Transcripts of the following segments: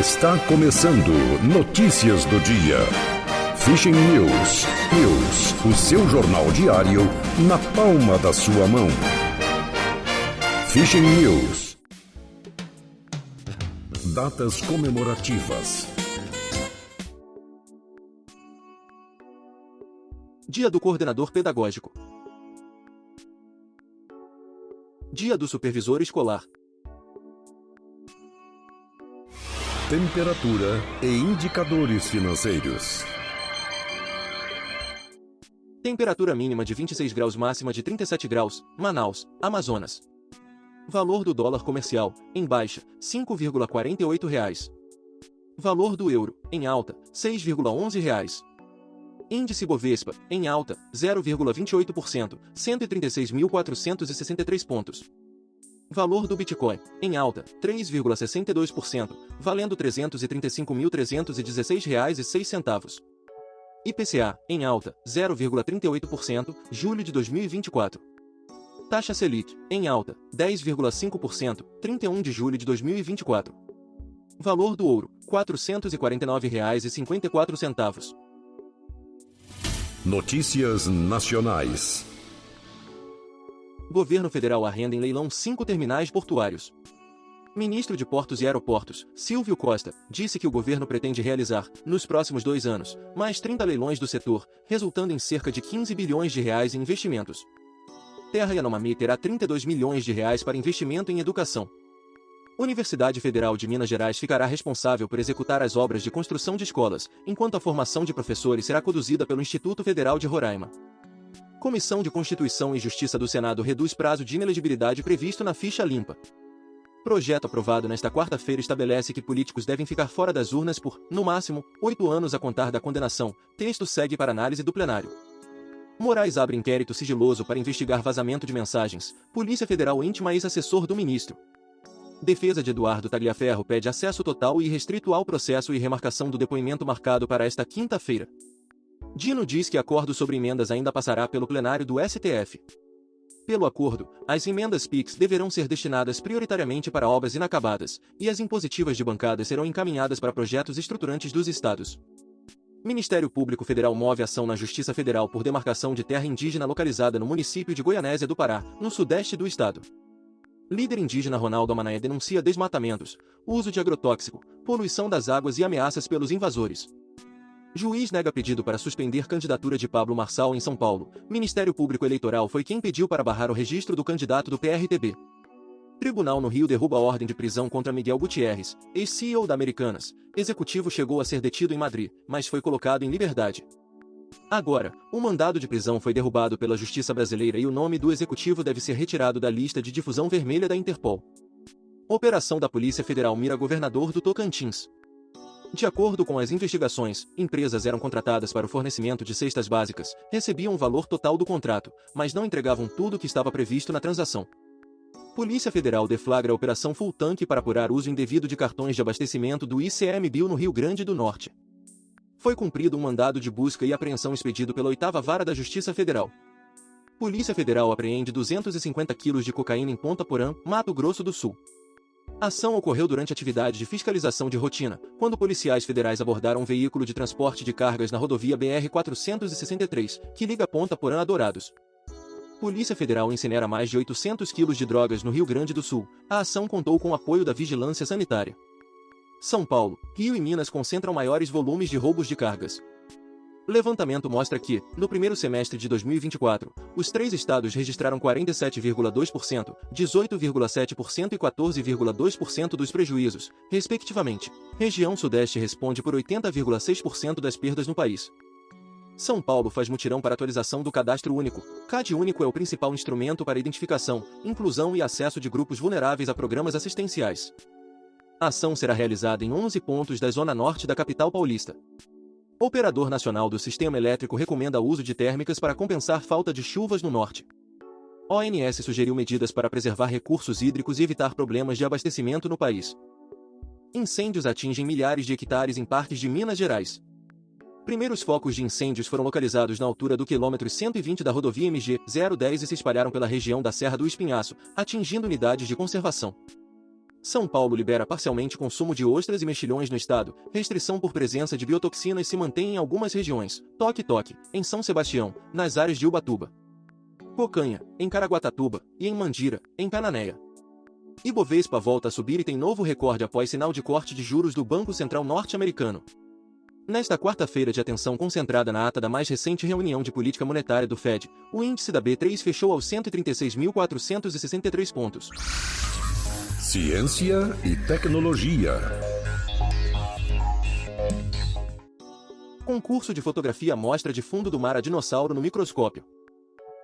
Está começando Notícias do Dia. Fishing News. O seu jornal diário na palma da sua mão. Fishing News. Datas comemorativas. Dia do Coordenador Pedagógico. Dia do Supervisor Escolar. Temperatura e indicadores financeiros. Temperatura mínima de 26 graus, máxima de 37 graus, Manaus, Amazonas. Valor do dólar comercial, em baixa, R$ 5,48. Valor do euro, em alta, R$ 6,11. Índice Bovespa, em alta, 0,28%, 136.463 pontos. Valor do Bitcoin, em alta, 3,62%, valendo R$ 335.316,06. IPCA, em alta, 0,38%, julho de 2024. Taxa Selic, em alta, 10,5%, 31 de julho de 2024. Valor do ouro, R$ 449,54. Notícias nacionais. Governo Federal arrenda em leilão 5 terminais portuários. Ministro de Portos e Aeroportos, Silvio Costa, disse que o governo pretende realizar, nos próximos 2 anos, mais 30 leilões do setor, resultando em cerca de R$ 15 bilhões em investimentos. Terra Yanomami terá R$ 32 milhões para investimento em educação. Universidade Federal de Minas Gerais ficará responsável por executar as obras de construção de escolas, enquanto a formação de professores será conduzida pelo Instituto Federal de Roraima. Comissão de Constituição e Justiça do Senado reduz prazo de inelegibilidade previsto na ficha limpa. Projeto aprovado nesta quarta-feira estabelece que políticos devem ficar fora das urnas por, no máximo, 8 anos a contar da condenação. Texto segue para análise do plenário. Moraes abre inquérito sigiloso para investigar vazamento de mensagens. Polícia Federal intima ex-assessor do ministro. Defesa de Eduardo Tagliaferro pede acesso total e irrestrito ao processo e remarcação do depoimento marcado para esta quinta-feira. Dino diz que acordo sobre emendas ainda passará pelo plenário do STF. Pelo acordo, as emendas PIX deverão ser destinadas prioritariamente para obras inacabadas, e as impositivas de bancadas serão encaminhadas para projetos estruturantes dos estados. Ministério Público Federal move ação na Justiça Federal por demarcação de terra indígena localizada no município de Goianésia do Pará, no sudeste do estado. Líder indígena Ronaldo Amanaé denuncia desmatamentos, uso de agrotóxico, poluição das águas e ameaças pelos invasores. Juiz nega pedido para suspender candidatura de Pablo Marçal em São Paulo. Ministério Público Eleitoral foi quem pediu para barrar o registro do candidato do PRTB. Tribunal no Rio derruba a ordem de prisão contra Miguel Gutierrez, ex-CEO da Americanas. Executivo chegou a ser detido em Madrid, mas foi colocado em liberdade. Agora, o mandado de prisão foi derrubado pela Justiça Brasileira e o nome do executivo deve ser retirado da lista de difusão vermelha da Interpol. Operação da Polícia Federal mira governador do Tocantins. De acordo com as investigações, empresas eram contratadas para o fornecimento de cestas básicas, recebiam o valor total do contrato, mas não entregavam tudo o que estava previsto na transação. Polícia Federal deflagra a Operação Full Tank para apurar uso indevido de cartões de abastecimento do ICMBio no Rio Grande do Norte. Foi cumprido um mandado de busca e apreensão expedido pela 8ª Vara da Justiça Federal. Polícia Federal apreende 250 quilos de cocaína em Ponta Porã, Mato Grosso do Sul. A ação ocorreu durante atividade de fiscalização de rotina, quando policiais federais abordaram um veículo de transporte de cargas na rodovia BR-463, que liga Ponta Porã a Dourados. Polícia Federal incinera mais de 800 quilos de drogas no Rio Grande do Sul. A ação contou com o apoio da Vigilância Sanitária. São Paulo, Rio e Minas concentram maiores volumes de roubos de cargas. Levantamento mostra que, no primeiro semestre de 2024, os 3 estados registraram 47,2%, 18,7% e 14,2% dos prejuízos, respectivamente. Região Sudeste responde por 80,6% das perdas no país. São Paulo faz mutirão para atualização do Cadastro Único. CAD Único é o principal instrumento para identificação, inclusão e acesso de grupos vulneráveis a programas assistenciais. A ação será realizada em 11 pontos da zona norte da capital paulista. Operador Nacional do Sistema Elétrico recomenda o uso de térmicas para compensar falta de chuvas no norte. ONS sugeriu medidas para preservar recursos hídricos e evitar problemas de abastecimento no país. Incêndios atingem milhares de hectares em parques de Minas Gerais. Primeiros focos de incêndios foram localizados na altura do quilômetro 120 da rodovia MG 010 e se espalharam pela região da Serra do Espinhaço, atingindo unidades de conservação. São Paulo libera parcialmente consumo de ostras e mexilhões no estado, restrição por presença de biotoxinas se mantém em algumas regiões, toque-toque, em São Sebastião, nas áreas de Ubatuba, Cocanha, em Caraguatatuba, e em Mandira, em Cananéia. Ibovespa volta a subir e tem novo recorde após sinal de corte de juros do Banco Central norte-americano. Nesta quarta-feira de atenção concentrada na ata da mais recente reunião de política monetária do Fed, o índice da B3 fechou aos 136.463 pontos. Ciência e tecnologia. Concurso de fotografia mostra de fundo do mar a dinossauro no microscópio.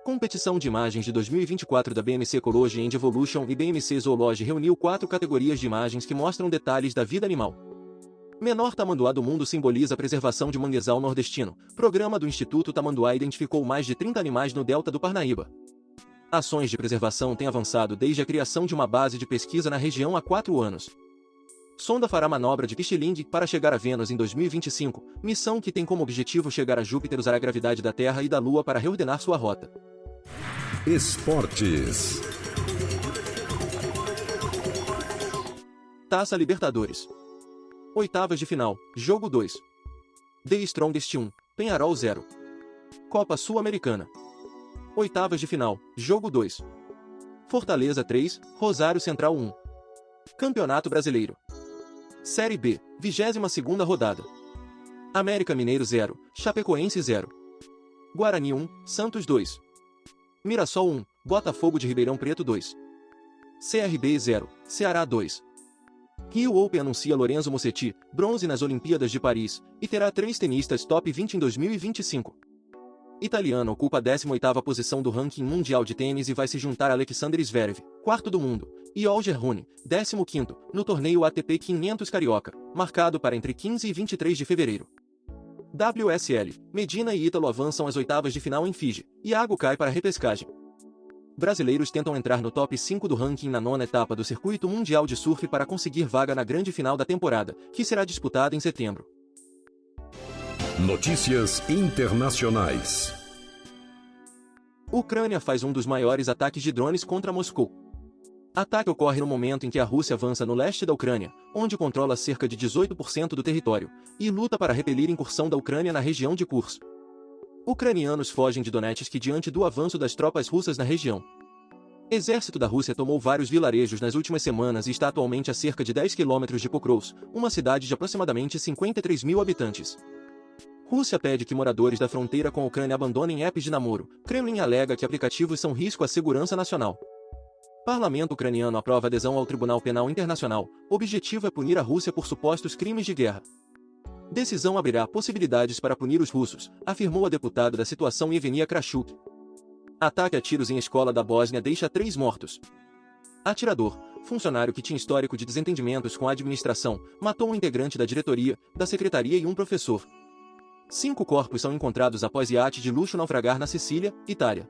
Competição de imagens de 2024 da BMC Ecology and Evolution e BMC Zoology reuniu 4 categorias de imagens que mostram detalhes da vida animal. Menor tamanduá do mundo simboliza a preservação de manguezal nordestino. Programa do Instituto Tamanduá identificou mais de 30 animais no delta do Parnaíba. Ações de preservação têm avançado desde a criação de uma base de pesquisa na região há 4 anos. Sonda fará manobra de Pichiling para chegar a Vênus em 2025, missão que tem como objetivo chegar a Júpiter, usar a gravidade da Terra e da Lua para reordenar sua rota. Esportes. Taça Libertadores. Oitavas de final, jogo 2. The Strongest 1, Peñarol 0. Copa Sul-Americana. Oitavas de final, jogo 2. Fortaleza 3, Rosário Central 1. Campeonato Brasileiro. Série B, 22ª rodada. América Mineiro 0, Chapecoense 0. Guarani 1, Santos 2. Mirassol 1, Botafogo de Ribeirão Preto 2. CRB 0, Ceará 2. Rio Open anuncia Lorenzo Musetti, bronze nas Olimpíadas de Paris, e terá 3 tenistas top 20 em 2025. Italiano ocupa a 18ª posição do ranking mundial de tênis e vai se juntar a Alexander Zverev, quarto do mundo, e Holger Rune, 15º, no torneio ATP 500 Carioca, marcado para entre 15 e 23 de fevereiro. WSL, Medina e Ítalo avançam às oitavas de final em Fiji, Iago cai para a repescagem. Brasileiros tentam entrar no top 5 do ranking na 9ª etapa do Circuito Mundial de Surf para conseguir vaga na grande final da temporada, que será disputada em setembro. Notícias internacionais. Ucrânia faz um dos maiores ataques de drones contra Moscou. Ataque ocorre no momento em que a Rússia avança no leste da Ucrânia, onde controla cerca de 18% do território, e luta para repelir incursão da Ucrânia na região de Kursk. Ucranianos fogem de Donetsk diante do avanço das tropas russas na região. Exército da Rússia tomou vários vilarejos nas últimas semanas e está atualmente a cerca de 10 quilômetros de Pokrovsk, uma cidade de aproximadamente 53 mil habitantes. Rússia pede que moradores da fronteira com a Ucrânia abandonem apps de namoro. Kremlin alega que aplicativos são risco à segurança nacional. Parlamento ucraniano aprova adesão ao Tribunal Penal Internacional. Objetivo é punir a Rússia por supostos crimes de guerra. Decisão abrirá possibilidades para punir os russos, afirmou a deputada da situação Evgenia Krashuk. Ataque a tiros em escola da Bósnia deixa 3 mortos. Atirador, funcionário que tinha histórico de desentendimentos com a administração, matou um integrante da diretoria, da secretaria e um professor. 5 corpos são encontrados após iate de luxo naufragar na Sicília, Itália.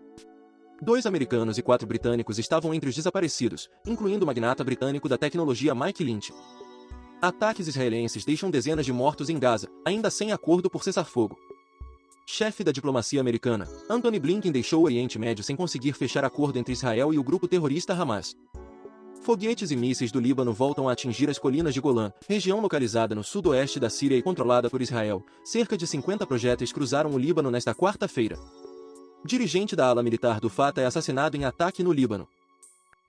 2 americanos e 4 britânicos estavam entre os desaparecidos, incluindo o magnata britânico da tecnologia Mike Lynch. Ataques israelenses deixam dezenas de mortos em Gaza, ainda sem acordo por cessar-fogo. Chefe da diplomacia americana, Antony Blinken deixou o Oriente Médio sem conseguir fechar acordo entre Israel e o grupo terrorista Hamas. Foguetes e mísseis do Líbano voltam a atingir as colinas de Golã, região localizada no sudoeste da Síria e controlada por Israel. Cerca de 50 projéteis cruzaram o Líbano nesta quarta-feira. Dirigente da ala militar do Fatah é assassinado em ataque no Líbano.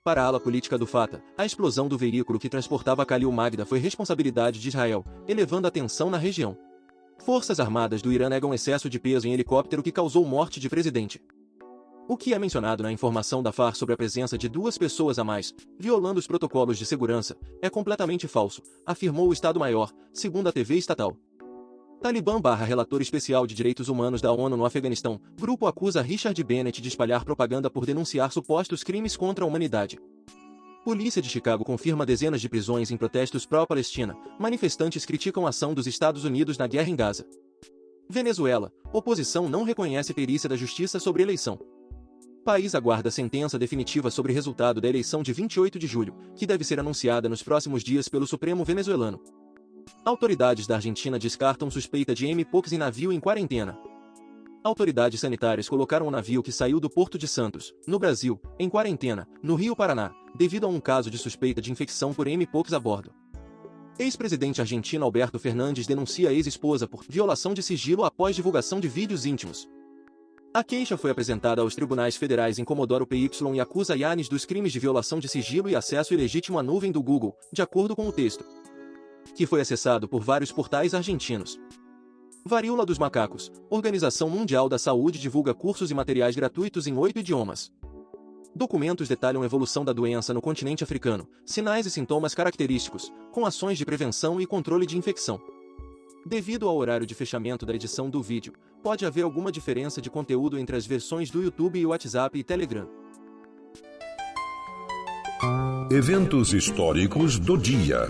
Para a ala política do Fatah, a explosão do veículo que transportava Khalil Magda foi responsabilidade de Israel, elevando a tensão na região. Forças armadas do Irã negam excesso de peso em helicóptero que causou morte de presidente. O que é mencionado na informação da FAR sobre a presença de 2 pessoas a mais, violando os protocolos de segurança, é completamente falso, afirmou o Estado-Maior, segundo a TV estatal. Talibã / relator especial de direitos humanos da ONU no Afeganistão, grupo acusa Richard Bennett de espalhar propaganda por denunciar supostos crimes contra a humanidade. Polícia de Chicago confirma dezenas de prisões em protestos pró-Palestina. Manifestantes criticam a ação dos Estados Unidos na guerra em Gaza. Venezuela. Oposição não reconhece perícia da justiça sobre eleição. País aguarda sentença definitiva sobre resultado da eleição de 28 de julho, que deve ser anunciada nos próximos dias pelo Supremo venezuelano. Autoridades da Argentina descartam suspeita de mpox em navio em quarentena. Autoridades sanitárias colocaram o navio que saiu do Porto de Santos, no Brasil, em quarentena, no Rio Paraná, devido a um caso de suspeita de infecção por mpox a bordo. Ex-presidente argentino Alberto Fernandes denuncia a ex-esposa por violação de sigilo após divulgação de vídeos íntimos. A queixa foi apresentada aos tribunais federais em Comodoro PY e acusa Yanes dos crimes de violação de sigilo e acesso ilegítimo à nuvem do Google, de acordo com o texto, que foi acessado por vários portais argentinos. Varíola dos macacos. Organização Mundial da Saúde divulga cursos e materiais gratuitos em 8 idiomas. Documentos detalham a evolução da doença no continente africano, sinais e sintomas característicos, com ações de prevenção e controle de infecção. Devido ao horário de fechamento da edição do vídeo, pode haver alguma diferença de conteúdo entre as versões do YouTube e WhatsApp e Telegram. Eventos históricos do dia.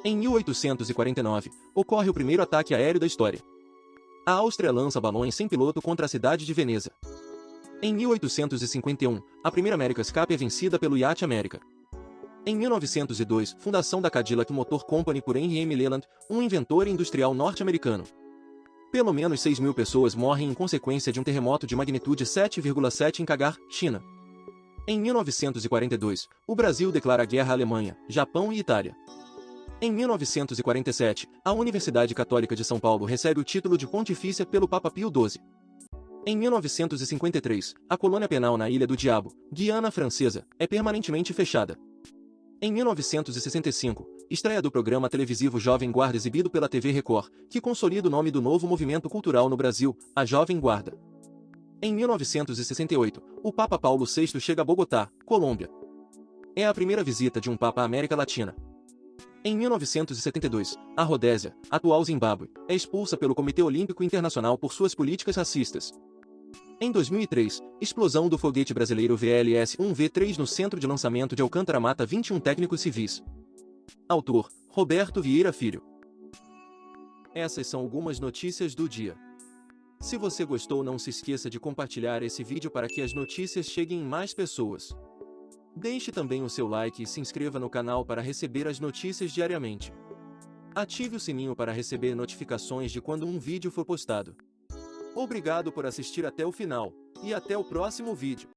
Em 1849, ocorre o primeiro ataque aéreo da história. A Áustria lança balões sem piloto contra a cidade de Veneza. Em 1851, a primeira America's Cup é vencida pelo Yacht América. Em 1902, fundação da Cadillac Motor Company por Henry M. Leland, um inventor industrial norte-americano. Pelo menos 6.000 pessoas morrem em consequência de um terremoto de magnitude 7,7 em Kagar, China. Em 1942, o Brasil declara guerra à Alemanha, Japão e Itália. Em 1947, a Universidade Católica de São Paulo recebe o título de Pontifícia pelo Papa Pio XII. Em 1953, a colônia penal na Ilha do Diabo, Guiana Francesa, é permanentemente fechada. Em 1965, estreia do programa televisivo Jovem Guarda exibido pela TV Record, que consolida o nome do novo movimento cultural no Brasil, a Jovem Guarda. Em 1968, o Papa Paulo VI chega a Bogotá, Colômbia. É a primeira visita de um Papa à América Latina. Em 1972, a Rodésia, atual Zimbábue, é expulsa pelo Comitê Olímpico Internacional por suas políticas racistas. Em 2003, explosão do foguete brasileiro VLS-1V3 no centro de lançamento de Alcântara mata 21 técnicos civis. Autor, Roberto Vieira Filho. Essas são algumas notícias do dia. Se você gostou, não se esqueça de compartilhar esse vídeo para que as notícias cheguem em mais pessoas. Deixe também o seu like e se inscreva no canal para receber as notícias diariamente. Ative o sininho para receber notificações de quando um vídeo for postado. Obrigado por assistir até o final, e até o próximo vídeo.